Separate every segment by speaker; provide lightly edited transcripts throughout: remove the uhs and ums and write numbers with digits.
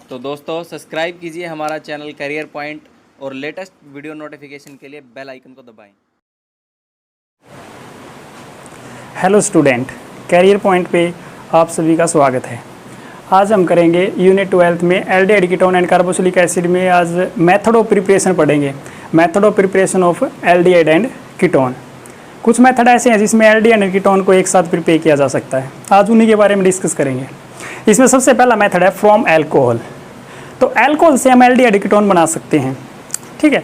Speaker 1: तो दोस्तों सब्सक्राइब कीजिए हमारा चैनल करियर पॉइंट और लेटेस्ट वीडियो नोटिफिकेशन के लिए बेल आइकन को दबाएं।
Speaker 2: हेलो स्टूडेंट, करियर पॉइंट पे आप सभी का स्वागत है। आज हम करेंगे यूनिट 12 में aldehyde ketone and carboxylic acid में आज मेथड ऑफ प्रिपरेशन पढ़ेंगे। Method of preparation of aldehyde and ketone. कुछ मेथड ऐसे हैं जिसमें एल्डिहाइड एंड कीटोन को एक साथ प्रिपेयर किया जा सकता है। आज उन्हीं के बारे में डिस्कस करेंगे। इसमें सबसे पहला मेथड है फ्रॉम एल्कोहल। तो एल्कोहल से हम एल्डिहाइड कीटोन बना सकते हैं। ठीक है,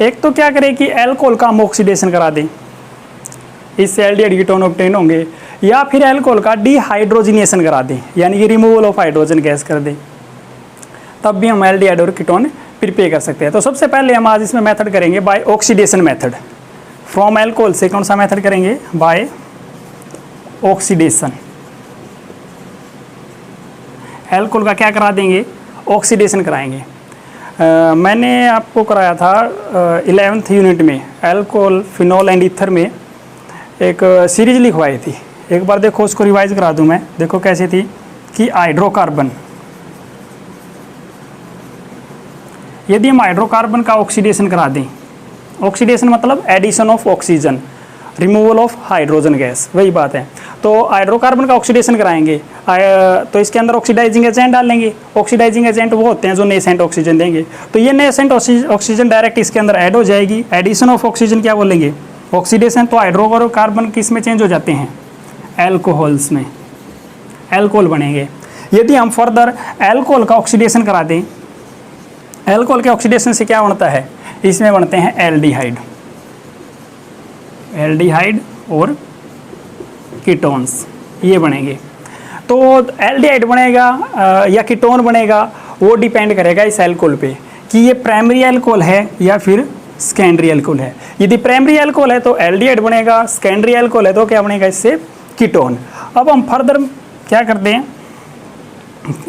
Speaker 2: एक तो क्या करें कि एल्कोहल का हम ऑक्सीडेशन करा दें, इससे एल्डिहाइड कीटोन ऑब्टेन होंगे, या फिर एल्कोहल का डिहाइड्रोजिनेशन करा दें, यानी कि रिमूवल ऑफ हाइड्रोजन गैस कर दें, तब भी हम एल्डिहाइड और कीटोन प्रिपेयर कर सकते हैं। तो सबसे पहले हम आज इसमें मेथड करेंगे by oxidation method. From alcohol से कौन सा मेथड करेंगे? By oxidation. एल्कोहल का क्या करा देंगे? ऑक्सीडेशन कराएंगे। मैंने आपको कराया था 11th यूनिट में एल्कोहल, फिनॉल एंड ईथर में एक सीरीज लिखवाई थी। एक बार देखो, उसको रिवाइज करा दूं मैं। देखो कैसे थी कि हाइड्रोकार्बन, यदि हम हाइड्रोकार्बन का ऑक्सीडेशन करा दें, ऑक्सीडेशन मतलब addition of oxygen, removal of hydrogen gas, वही बात है। तो हाइड्रोकार्बन का ऑक्सीडेशन कराएंगे तो इसके अंदर ऑक्सीडाइजिंग एजेंट डालेंगे। ऑक्सीडाइजिंग एजेंट वो होते हैं जो नेसेंट ऑक्सीजन देंगे। तो ये नेसेंट ऑक्सीजन डायरेक्ट इसके अंदर ऐड हो जाएगी। एडिशन ऑफ ऑक्सीजन क्या बोलेंगे? ऑक्सीडेशन। तो हाइड्रोकार्बन किस में चेंज हो जाते हैं? एल्कोहल्स में, एल्कोहल बनेंगे। यदि हम फर्दर एल्कोहल का ऑक्सीडेशन करा दें, एल्कोहल के ऑक्सीडेशन से क्या बनता है? इसमें बनते हैं एल्डिहाइड, एल्डिहाइड और कीटोन्स, ये बनेंगे। तो एल्डिहाइड बनेगा या कीटोन बनेगा, वो डिपेंड करेगा इस एल्कोहल पे कि ये प्राइमरी एल्कोहल है या फिर सेकेंडरी एल्कोहल है। यदि प्राइमरी एल्कोहल है तो एल्डिहाइड बनेगा, सेकेंडरी एल्कोहल है तो क्या बनेगा? इससे कीटोन। अब हम फर्दर क्या करते हैं?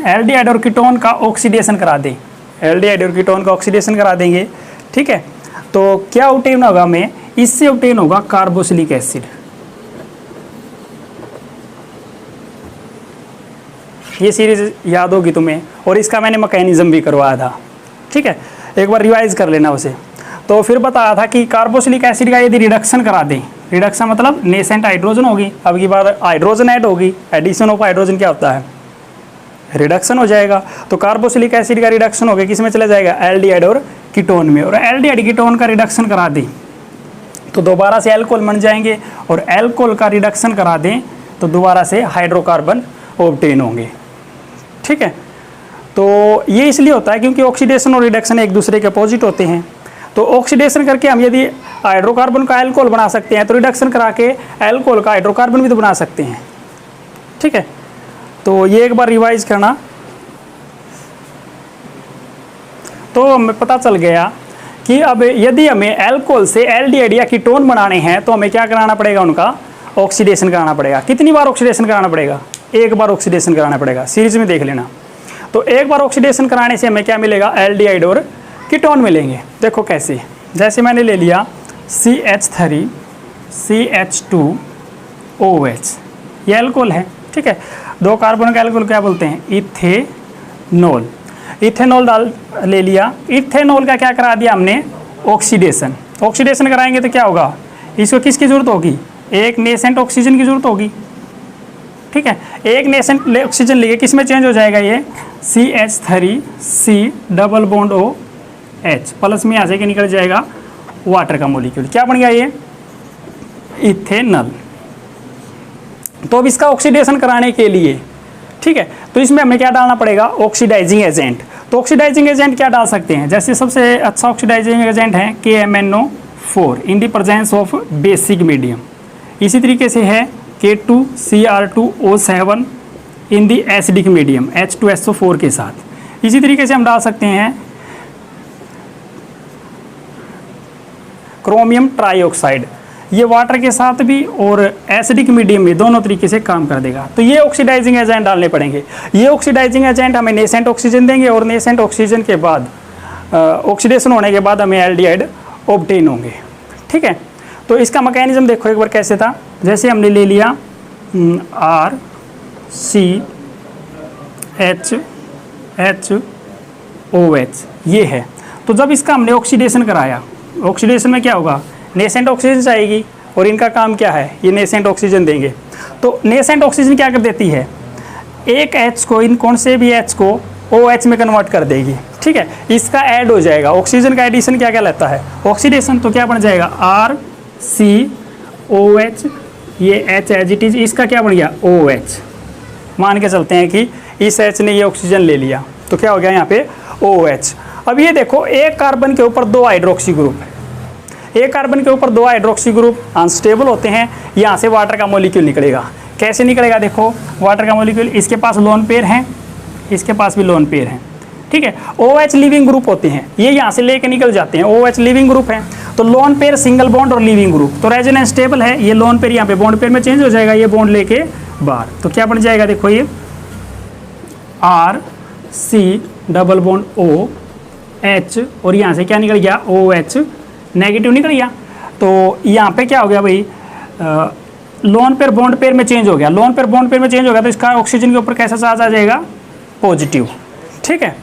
Speaker 2: एल्डिहाइड और कीटोन का ऑक्सीडेशन करा दें, एल्डिहाइड और कीटोन का ऑक्सीडेशन करा देंगे। ठीक है, तो क्या ऑब्टेन होगा हमें? इससे ऑब्टेन होगा कार्बोक्सिलिक एसिड। ये सीरीज याद होगी तुम्हें, और इसका मैंने मैकेनिज्म भी करवाया था। ठीक है, एक बार रिवाइज कर लेना उसे। तो फिर बताया था कि कार्बोक्सिलिक एसिड का यदि रिडक्शन करा दें, रिडक्शन मतलब नेसेंट हाइड्रोजन होगी, अब की बार हाइड्रोजन ऐड होगी, एडिशन ऑफ हाइड्रोजन क्या होता है? रिडक्शन हो जाएगा। तो कार्बोक्सिलिक एसिड का रिडक्शन हो गया, किस में चला जाएगा? एल्डिहाइड और कीटोन में। और एल्डिहाइड कीटोन का रिडक्शन करा दें तो दोबारा से एल्कोहल बन जाएंगे, और एल्कोहल का रिडक्शन करा दें तो दोबारा से हाइड्रोकार्बन ऑब्टेन होंगे। ठीक है, तो ये इसलिए होता है क्योंकि ऑक्सीडेशन और रिडक्शन एक दूसरे के अपोजिट होते हैं। तो ऑक्सीडेशन करके हम यदि हाइड्रोकार्बन का एल्कोहल बना सकते हैं, तो रिडक्शन करा के एल्कोहल का हाइड्रोकार्बन भी तो बना सकते हैं। ठीक है, तो ये एक बार रिवाइज करना। तो हमें पता चल गया कि अब यदि हमें एल्कोहल से एल्डिहाइड या कीटोन बनाने हैं तो हमें क्या कराना पड़ेगा? उनका ऑक्सीडेशन कराना पड़ेगा। कितनी बार ऑक्सीडेशन कराना पड़ेगा? एक बार ऑक्सीडेशन कराना पड़ेगा। सीरीज में देख लेना। तो एक बार ऑक्सीडेशन कराने से हमें क्या मिलेगा? एल्डिहाइड और कीटोन मिलेंगे। देखो कैसे, जैसे मैंने ले लिया CH3 CH2OH, ये एल्कोहल है। ठीक है, दो कार्बन का एल्कोहल क्या बोलते हैं? इथेनॉल। इथेनॉल डाल ले लिया। इथेनॉल का क्या करा दिया हमने? ऑक्सीडेशन। ऑक्सीडेशन कराएंगे तो क्या होगा? इसको किसकी जरूरत होगी? एक नेसेंट ऑक्सीजन की जरूरत होगी। ठीक है, एक नेसेंट ऑक्सीजन लेके किस में चेंज हो जाएगा? ये CH3C double bond OH plus में आ जाके निकल जाएगा वाटर का मॉलिक्यूल। क्या बन गया? ये इथेनॉल। तो अब इसका ऑक्सीडेशन कराने के लिए, ठीक है, तो इसमें हमें क्या डालना पड़ेगा? Oxidising agent. तो ऑक्सीडाइजिंग एजेंट क्या डाल सकते हैं? जैसे सबसे अच्छा ऑक्सीडाइजिंग एजेंट है KMnO4 in the presence of basic medium. इसी तरीके से है K2Cr2O7 in the acidic medium H2SO4 के साथ। इसी तरीके से हम डाल सकते हैं क्रोमियम ट्राइऑक्साइड, ये वाटर के साथ भी और एसिडिक मीडियम में दोनों तरीके से काम कर देगा। तो ये ऑक्सीडाइजिंग एजेंट डालने पड़ेंगे। ये ऑक्सीडाइजिंग एजेंट हमें नेसेंट ऑक्सीजन देंगे, और नेसेंट ऑक्सीजन के बाद ऑक्सीडेशन होने के बाद हमें एल्डिहाइड ऑब्टेन होंगे। ठीक है, तो इसका मैकेनिज्म देखो एक बार कैसे था। जैसे हमने ले लिया RCH OH ये है। तो जब इसका हमने ऑक्सीडेशन कराया, ऑक्सीडेशन में क्या होगा, नेसेंट ऑक्सीजन चाहिएगी और इनका काम क्या है, ये नेसेंट ऑक्सीजन देंगे। तो नेसेंट ऑक्सीजन क्या कर देती है, एक H को, इन कौन से भी H को OH में कन्वर्ट कर देगी, ठीक है। इसका ऐड हो जाएगा, ऑक्सीजन का एडिशन क्या कहलाता है, ऑक्सीडेशन। तो क्या बन जाएगा RCOH, ये H एज इट इज, इसका क्या बन गया OH। मान के चलते हैं कि इस H ने ये ऑक्सीजन ले लिया, तो क्या हो गया यहाँ पे OH। अब ये देखो, एक कार्बन के ऊपर 2 हाइड्रोक्सी ग्रुप है, एक कार्बन के ऊपर 2 हाइड्रोक्सी ग्रुप अनस्टेबल होते हैं। यहाँ से वाटर का मॉलिक्यूल निकलेगा, कैसे निकलेगा, देखो वाटर का मॉलिक्यूल, इसके पास लोन पेयर है, इसके पास भी लोन पेयर है, ठीक है। OH लिविंग ग्रुप होते हैं, ये यहाँ से लेके निकल जाते हैं, OH लिविंग ग्रुप है। तो लोन पेयर सिंगल बॉन्ड और लिविंग ग्रुप, तो रेजोनेंस स्टेबल है, ये लोन पेयर यहाँ पे बॉन्ड पेयर में चेंज हो जाएगा, ये बॉन्ड लेके बाहर, तो क्या बन जाएगा, देखो ये RC डबल बॉन्ड OH, और यहाँ से क्या निकल गया OH नेगेटिव निकल गया। तो यहाँ पे क्या हो गया भाई, लोन पेयर बॉन्ड पेयर में चेंज हो गया, लोन पेयर बॉन्ड पेयर में चेंज हो गया, तो इसका ऑक्सीजन के ऊपर कैसा चार्ज आ जाएगा, पॉजिटिव, ठीक है।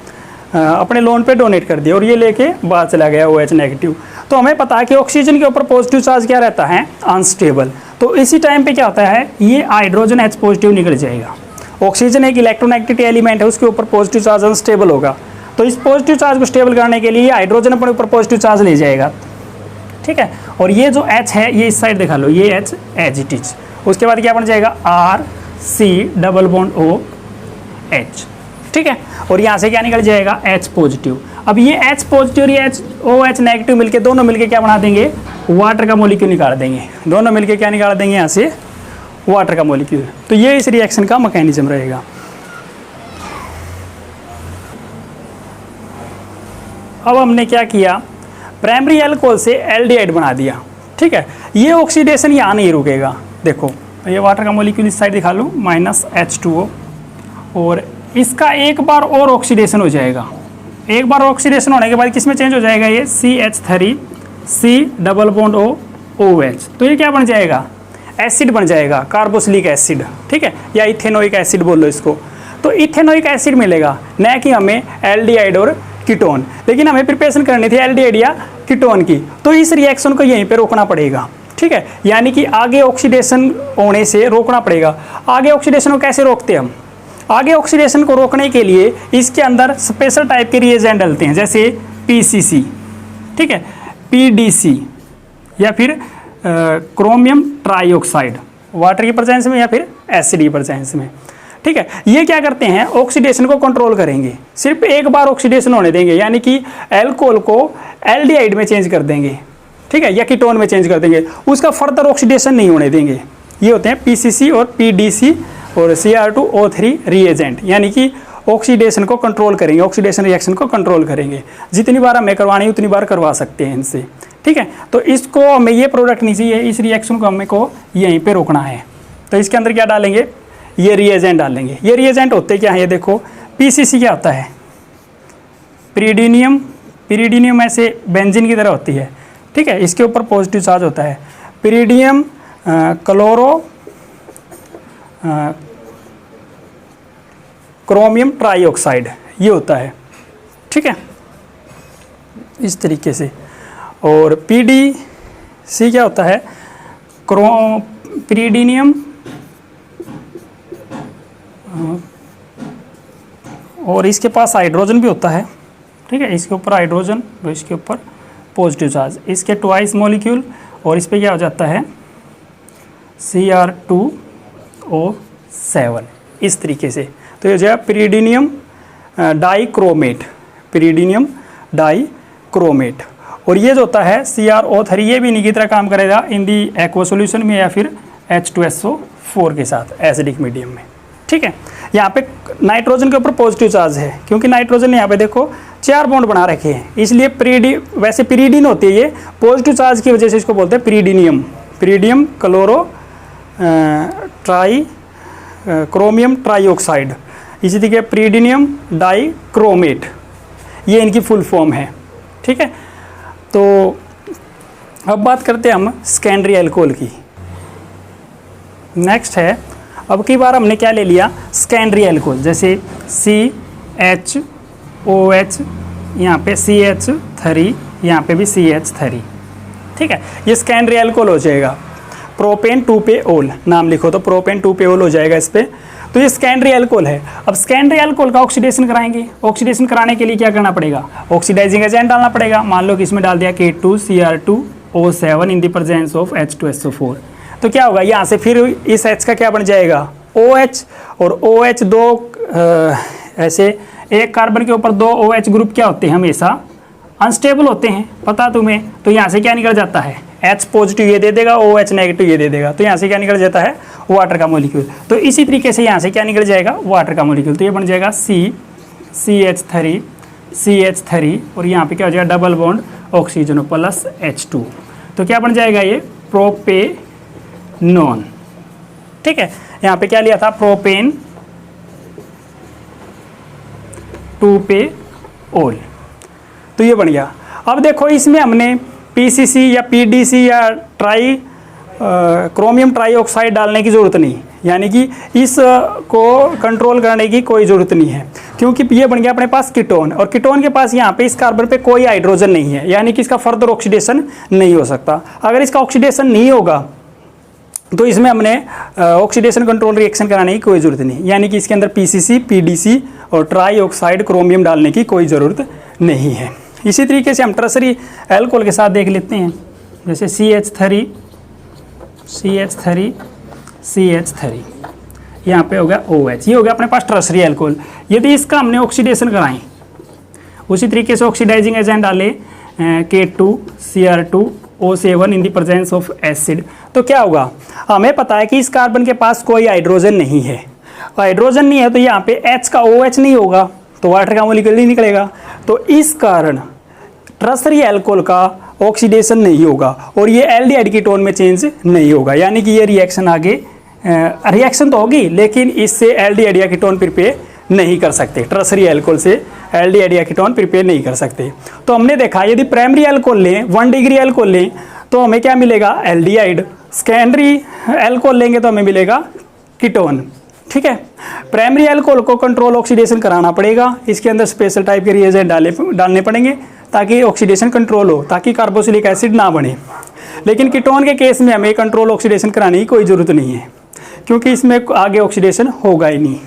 Speaker 2: अपने लोन पे डोनेट कर दिया और ये लेके बाहर चला गया OH नेगेटिव। तो हमें पता है कि ऑक्सीजन के ऊपर पॉजिटिव चार्ज क्या रहता है, अनस्टेबल। तो इसी टाइम पे क्या होता है, ये हाइड्रोजन H पॉजिटिव निकल जाएगा। ऑक्सीजन एक इलेक्ट्रोनेगेटिविटी एलिमेंट है, उसके ऊपर पॉजिटिव चार्ज अनस्टेबल होगा, तो इस पॉजिटिव चार्ज को स्टेबल करने के लिए हाइड्रोजन अपने ऊपर पॉजिटिव चार्ज ले जाएगा, ठीक है। और ये जो H है, ये इस साइड दिखा लो, ये H एज इट इज। उसके बाद क्या बन जाएगा RC डबल बॉन्ड OH, ठीक है। और यहाँ से क्या निकल जाएगा H पॉजिटिव। अब ये H पॉजिटिव और ये OH नेगेटिव मिलके, दोनों मिलके क्या बना देंगे, वाटर का मॉलिक्यूल निकाल देंगे, दोनों मिलके क्या निकाल देंगे यहाँ से, वाटर का मॉलिक्यूल। तो ये इस रिएक्शन का मैकेनिज्म रहेगा। अब हमने क्या किया, प्राइमरी अल्कोहल से एल्डिहाइड बना दिया, ठीक है। ये ऑक्सीडेशन यहाँ नहीं रुकेगा, देखो ये वाटर का मॉलिक्यूल इस साइड दिखा लो, -H2O, और इसका एक बार और ऑक्सीडेशन हो जाएगा। एक बार ऑक्सीडेशन होने के बाद किस में चेंज हो जाएगा, ये CH3C डबल बॉन्ड OH। तो ये क्या बन जाएगा, एसिड बन जाएगा, कार्बोक्सिलिक एसिड, ठीक है, या इथेनोइक एसिड बोल लो इसको। तो इथेनोइक एसिड मिलेगा, न कि हमें एल्डिहाइड और कीटोन, लेकिन हमें प्रिपरेशन करनी थी एल्डिहाइड या कीटोन की। तो इस रिएक्शन को यहीं पे रोकना पड़ेगा, ठीक है, यानी कि आगे ऑक्सीडेशन होने से रोकना पड़ेगा। आगे ऑक्सीडेशन को कैसे रोकते हैं हम, आगे ऑक्सीडेशन को रोकने के लिए इसके अंदर स्पेशल टाइप के रिएजेंट डलते हैं, जैसे PCC, ठीक है, PDC, या फिर क्रोमियम ट्राईऑक्साइड, वाटर की प्रेजेंस में या फिर एसिड की प्रेजेंस में, ठीक है। ये क्या करते हैं, ऑक्सीडेशन को कंट्रोल करेंगे, सिर्फ एक बार ऑक्सीडेशन होने देंगे, यानी कि अल्कोहल को एल्डिहाइड में चेंज कर देंगे, ठीक है, या कीटोन में चेंज कर देंगे, उसका फर्दर ऑक्सीडेशन नहीं होने देंगे। ये होते हैं PCC और PDC और Cr2O3 रिएजेंट, यानी कि ऑक्सीडेशन को कंट्रोल करेंगे, ऑक्सीडेशन रिएक्शन को कंट्रोल करेंगे। जितनी बार हमें करवानी उतनी बार करवा सकते हैं इनसे, ठीक है। तो इसको हमें ये प्रोडक्ट नहीं चाहिए, इस रिएक्शन को हमें को यहीं पे रोकना है। तो इसके अंदर क्या डालेंगे, ये रिएजेंट डालेंगे। ये रिएजेंट होते क्या है, ये देखो PCC क्या होता है, पिरीडीनियम, पिरीडीनियम ऐसे बेंजीन की तरह होती है, ठीक है, इसके ऊपर पॉजिटिव चार्ज होता है। पिरीडियम क्लोरो क्रोमियम ट्राईऑक्साइड, ये होता है, ठीक है, इस तरीके से। और PDC क्या होता है, पिरीडीनियम और इसके पास हाइड्रोजन भी होता है, ठीक है, इसके ऊपर हाइड्रोजन और इसके ऊपर पॉजिटिव चार्ज, इसके ट्वाइस मॉलिक्यूल, और इस पे क्या हो जाता है Cr2O7, इस तरीके से। तो ये हो जाएगा पिरीडीनियम डाइक्रोमेट, पिरीडीनियम डाइक्रोमेट। और ये जो होता है CrO3, ये भी इन्हीं की तरह काम करेगा इन दी एक्वा सॉल्यूशन में या फिर H2SO4 के साथ एसिडिक मीडियम में, ठीक है। यहाँ पे नाइट्रोजन के ऊपर पॉजिटिव चार्ज है, क्योंकि नाइट्रोजन ने यहाँ पे देखो 4 बॉन्ड बना रखे हैं, इसलिए वैसे पिरीडीन होती है, ये पॉजिटिव चार्ज की वजह से इसको बोलते हैं पिरीडीनियम, पिरीडियम क्लोरो क्रोमियम ट्राईऑक्साइड, इसी तरीके पिरीडीनियम डाइक्रोमेट, ये इनकी फुल फॉर्म है, ठीक है। तो अब बात करते हैं हम सेकेंडरी अल्कोहल की। नेक्स्ट है, अब की बार हमने क्या ले लिया, सेकेंडरी अल्कोहल, जैसे CH OH, यहाँ पे CH3, यहाँ पे भी CH3, ठीक है। ये सेकेंडरी अल्कोहल हो जाएगा। प्रोपेन 2पे ओल नाम लिखो तो प्रोपेन 2पे ओल हो जाएगा इस पर। तो ये सेकेंडरी अल्कोहल है। अब सेकेंडरी अल्कोहल का ऑक्सीडेशन कराएंगे। ऑक्सीडेशन कराने के लिए क्या करना पड़ेगा? ऑक्सीडाइजिंग एजेंट डालना पड़ेगा। मान लो कि इसमें डाल दिया K2Cr2O7 in the presence of H2SO4। तो क्या होगा? यहाँ से फिर इस H का क्या बन जाएगा? OH, और OH दो ऐसे एक कार्बन के ऊपर दो OH ग्रुप क्या होते हैं? हमेशा अनस्टेबल होते हैं, पता तुम्हें। तो यहाँ से क्या निकल जाता है? H पॉजिटिव ये दे देगा, OH नेगेटिव ये दे देगा। तो यहाँ से क्या निकल जाता है? वाटर का मॉलिक्यूल। तो इसी तरीके से यहाँ से क्या निकल जाएगा? वाटर का मॉलिक्यूल। तो ये बन जाएगा CH3 और यहाँ पे क्या हो जाएगा? Double bond oxygen plus H2। तो क्या बन जाएगा? ये प्रोपेनॉन, ठीक है। यहाँ पे क्या लिया था? प्रोपेन 2पे ओल। तो ये बन गया। अब देखो इसमें हमने PCC या PDC या क्रोमियम ट्राईऑक्साइड डालने की ज़रूरत नहीं, यानी कि इस को कंट्रोल करने की कोई ज़रूरत नहीं है, क्योंकि ये बन गया अपने पास कीटोन, और कीटोन के पास यहाँ पे इस कार्बन पे कोई हाइड्रोजन नहीं है, यानी कि इसका फर्दर ऑक्सीडेशन नहीं हो सकता। अगर इसका ऑक्सीडेशन नहीं होगा तो इसमें हमने ऑक्सीडेशन कंट्रोल रिएक्शन कराने की कोई ज़रूरत नहीं, यानी कि इसके अंदर PCC, PDC और ट्राईऑक्साइड क्रोमियम डालने की कोई ज़रूरत नहीं है। इसी तरीके से हम टर्सरी अल्कोहल के साथ देख लेते हैं, जैसे CH3 यहाँ पे हो गया OH, ये हो गया अपने पास टर्सरी अल्कोहल। यदि इसका हमने ऑक्सीडेशन कराएं, उसी तरीके से ऑक्सीडाइजिंग एजेंट डाले K2Cr2O7 in the presence of acid, तो क्या होगा? हमें पता है कि इस कार्बन के पास कोई हाइड्रोजन नहीं है। हाइड्रोजन नहीं है तो यहाँ पे H का OH नहीं होगा, तो वाटर का मॉलिक्यूल नहीं निकलेगा। तो इस कारण टर्सरी अल्कोहल का ऑक्सीडेशन नहीं होगा और ये एल्डिहाइड कीटोन में चेंज नहीं होगा, यानी कि ये रिएक्शन आगे रिएक्शन तो होगी लेकिन इससे एल्डिहाइड या कीटोन प्रिपेयर नहीं कर सकते। टर्सरी अल्कोहल से एल्डिहाइड या कीटोन प्रिपेयर नहीं कर सकते। तो हमने देखा यदि प्राइमरी अल्कोहल लें, 1 डिग्री अल्कोहल लें तो हमें क्या मिलेगा? एल्डिहाइड। सेकेंडरी अल्कोहल लेंगे तो हमें मिलेगा कीटोन, ठीक है। प्राइमरी अल्कोहल को कंट्रोल ऑक्सीडेशन कराना पड़ेगा, इसके अंदर स्पेशल टाइप के रिएजेंट डालने पड़ेंगे ताकि ऑक्सीडेशन कंट्रोल हो, ताकि कार्बोक्सिलिक एसिड ना बने। लेकिन कीटोन के केस में हमें कंट्रोल ऑक्सीडेशन कराने की कोई ज़रूरत नहीं है, क्योंकि इसमें आगे ऑक्सीडेशन होगा ही नहीं।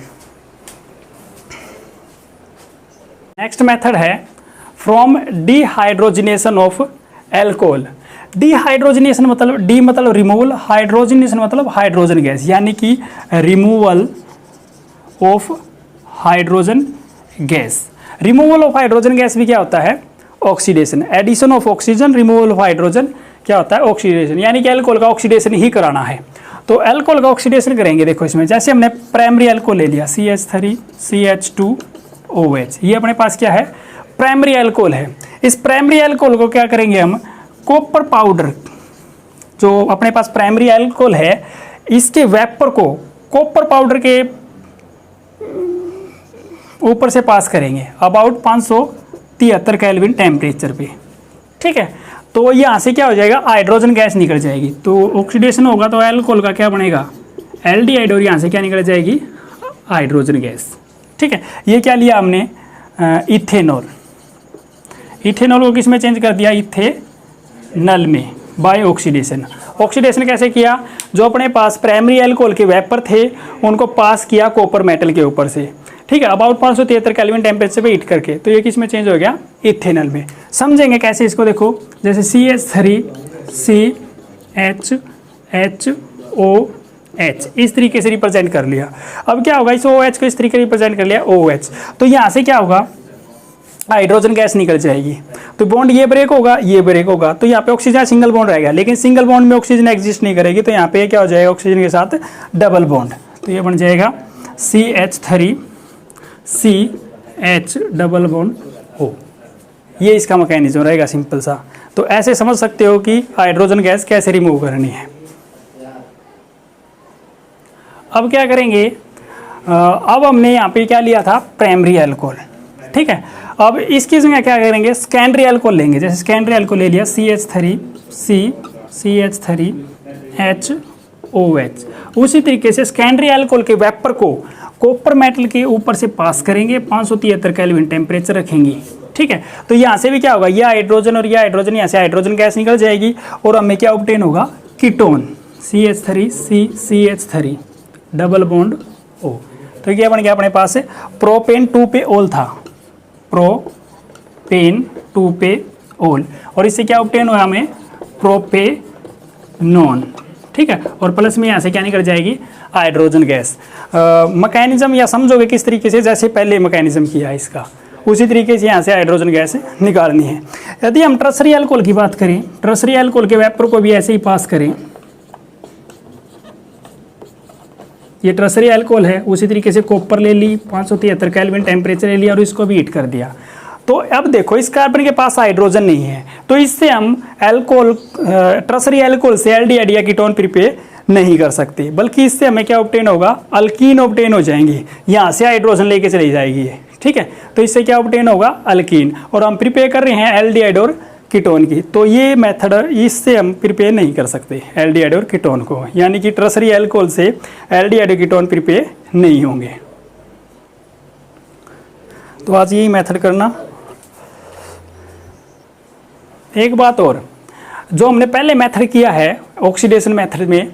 Speaker 2: नेक्स्ट मेथड है from dehydrogenation of alcohol. Dehydrogenation मतलब डी मतलब रिमूवल, हाइड्रोजनेशन मतलब हाइड्रोजन गैस, यानी कि removal of hydrogen gas. Removal of hydrogen gas भी क्या होता है? Oxidation. Addition of oxygen, removal of hydrogen क्या होता है? ऑक्सीडेशन, यानी कि अल्कोहल का ऑक्सीडेशन ही कराना है। तो अल्कोहल का ऑक्सीडेशन करेंगे। देखो इसमें जैसे हमने प्राइमरी अल्कोहल ले लिया CH3 CH2OH, ये अपने पास क्या है? प्राइमरी अल्कोहल है। इस प्राइमरी अल्कोहल को क्या करेंगे हम? कॉपर पाउडर, जो अपने पास प्राइमरी अल्कोहल है, इसके वेपर को कॉपर पाउडर के ऊपर से पास करेंगे अबाउट 573 केल्विन टेम्परेचर पे, ठीक है। तो यहाँ से क्या हो जाएगा? हाइड्रोजन गैस निकल जाएगी। तो ऑक्सीडेशन होगा तो अल्कोहल का क्या बनेगा? एल्डिहाइड, और यहाँ से क्या निकल जाएगी? हाइड्रोजन गैस, ठीक है। ये क्या लिया हमने? इथेनॉल। इथेनॉल को किस में चेंज कर दिया? इथेनॉल में, बाय ऑक्सीडेशन। ऑक्सीडेशन कैसे किया? जो अपने पास प्राइमरी अल्कोहल के वेपर थे उनको पास किया कॉपर मेटल के ऊपर से, ठीक है, अबाउट 573 केल्विन टेम्परेचर पे हीट करके। तो ये किस में चेंज हो गया? इथेनॉल में। समझेंगे कैसे इसको? देखो जैसे CH3CHOH इस तरीके से रिप्रेजेंट कर लिया। अब क्या होगा? इस OH को इस तरीके से रिप्रेजेंट कर लिया OH, तो यहाँ से क्या होगा? हाइड्रोजन गैस निकल जाएगी। तो बॉन्ड ये ब्रेक होगा, ये ब्रेक होगा, तो यहाँ पे ऑक्सीजन सिंगल बॉन्ड रहेगा, लेकिन सिंगल बॉन्ड में ऑक्सीजन एग्जिस्ट नहीं करेगी, तो यहाँ पे क्या हो जाएगा? ऑक्सीजन के साथ डबल बॉन्ड। तो ये बन जाएगा CH3CH डबल बॉन्ड O। ये इसका मैकेनिज्म रहेगा सिंपल सा। तो ऐसे समझ सकते हो कि हाइड्रोजन गैस कैसे रिमूव करनी है। अब क्या करेंगे? अब हमने यहाँ पे क्या लिया था? प्राइमरी अल्कोहल, ठीक है। अब इसकी जगह क्या करेंगे? सेकेंडरी अल्कोहल लेंगे। जैसे सेकेंडरी अल्कोहल ले लिया CH3CH3HOH, उसी तरीके से सेकेंडरी अल्कोहल के वेपर को कॉपर मेटल के ऊपर से पास करेंगे, 573 केल्विन टेम्परेचर रखेंगे, ठीक है। तो यहाँ से भी क्या होगा, यह हाइड्रोजन और यह हाइड्रोजन, यहाँ से हाइड्रोजन गैस निकल जाएगी और हमें क्या ऑब्टेन होगा, ketone CH3 CH3 double bond O। तो क्या बन गया अपने पास है, प्रोपेन 2 पे ओल था, प्रोपेन 2 पे ओल, और इससे क्या ऑब्टेन हुआ हमें, प्रोपेनॉन, ठीक है। और प्लस में यहाँ से क्या निकल जाएगी, हाइड्रोजन गैस। मैकेनिज्म या समझोगे किस तरीके से, जैसे पहले मैकेनिज्म किया है इसका, उसी तरीके से यहाँ से हाइड्रोजन गैस निकालनी है। यदि हम टर्सरी अल्कोहल की बात करें, टर्सरी अल्कोहल के वेपर को भी ऐसे ही पास करें, ये टर्सरी अल्कोहल है, उसी तरीके से कॉपर ले ली, 573 केल्विन टेम्परेचर ले लिया और इसको भी हीट कर दिया। तो अब देखो इस कार्बन के पास हाइड्रोजन नहीं है, तो इससे हम अल्कोहल टर्सरी अल्कोहल से एल्डिहाइड या कीटोन प्रिपेयर नहीं कर सकते, बल्कि इससे हमें क्या ऑब्टेन होगा, अल्कीन ऑब्टेन हो जाएंगी। यहाँ से हाइड्रोजन लेके चली जाएगी ये, ठीक है। तो इससे क्या ऑब्टेन होगा, अल्कीन, और हम प्रिपेयर कर रहे हैं एल्डिहाइड और कीटोन की। तो ये मेथड, इससे हम प्रिपेयर नहीं कर सकते एल्डिहाइड और कीटोन को, यानी कि टर्सरी अल्कोहल से एल्डिहाइड और कीटोन प्रिपेयर नहीं होंगे। तो आज यही मेथड करना। एक बात और, जो हमने पहले मेथड किया है ऑक्सीडेशन मेथड में,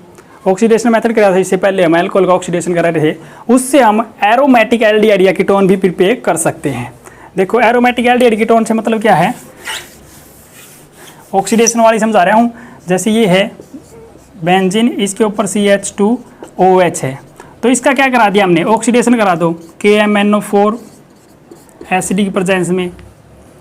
Speaker 2: ऑक्सीडेशन मेथड करा था, इससे पहले हम अल्कोहल का ऑक्सीडेशन करा रहे थे, उससे हम एरोमेटिक एल्डिहाइड या कीटोन भी प्रिपेयर कर सकते हैं। देखो एरोमेटिक एल्डिहाइड कीटोन से मतलब क्या है, ऑक्सीडेशन वाली समझा रहा हूँ। जैसे ये है बेंजीन, इसके ऊपर CH2OH है, तो इसका क्या करा दिया हमने, ऑक्सीडेशन करा दो KMnO4 एसिड की प्रेजेंस में,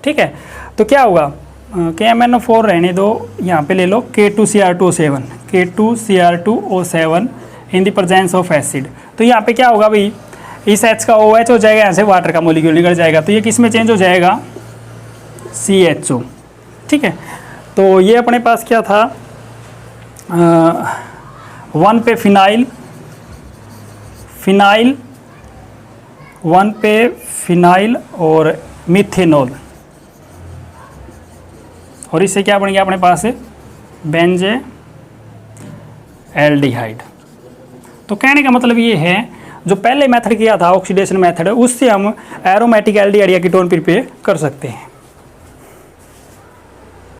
Speaker 2: ठीक है। तो क्या होगा, KMnO4 रहने दो, यहाँ पे ले लो K2Cr2O7 K2Cr2O7 in the presence of acid. तो यहाँ पे क्या होगा भाई, इस H का OH हो जाएगा, यहाँ से वाटर का मॉलिक्यूल निकल जाएगा, तो ये किस में चेंज हो जाएगा, CHO, ठीक है। तो ये अपने पास क्या था, 1 पे फिनाइल, 1 पे फिनाइल और मिथेनॉल, और इससे क्या बन गया अपने पास बेंजे एल्डिहाइड। तो कहने का मतलब ये है, जो पहले मेथड किया था ऑक्सीडेशन मेथड, उससे हम एरोमेटिक एल्डिहाइड या कीटोन प्रिपेयर कर सकते हैं।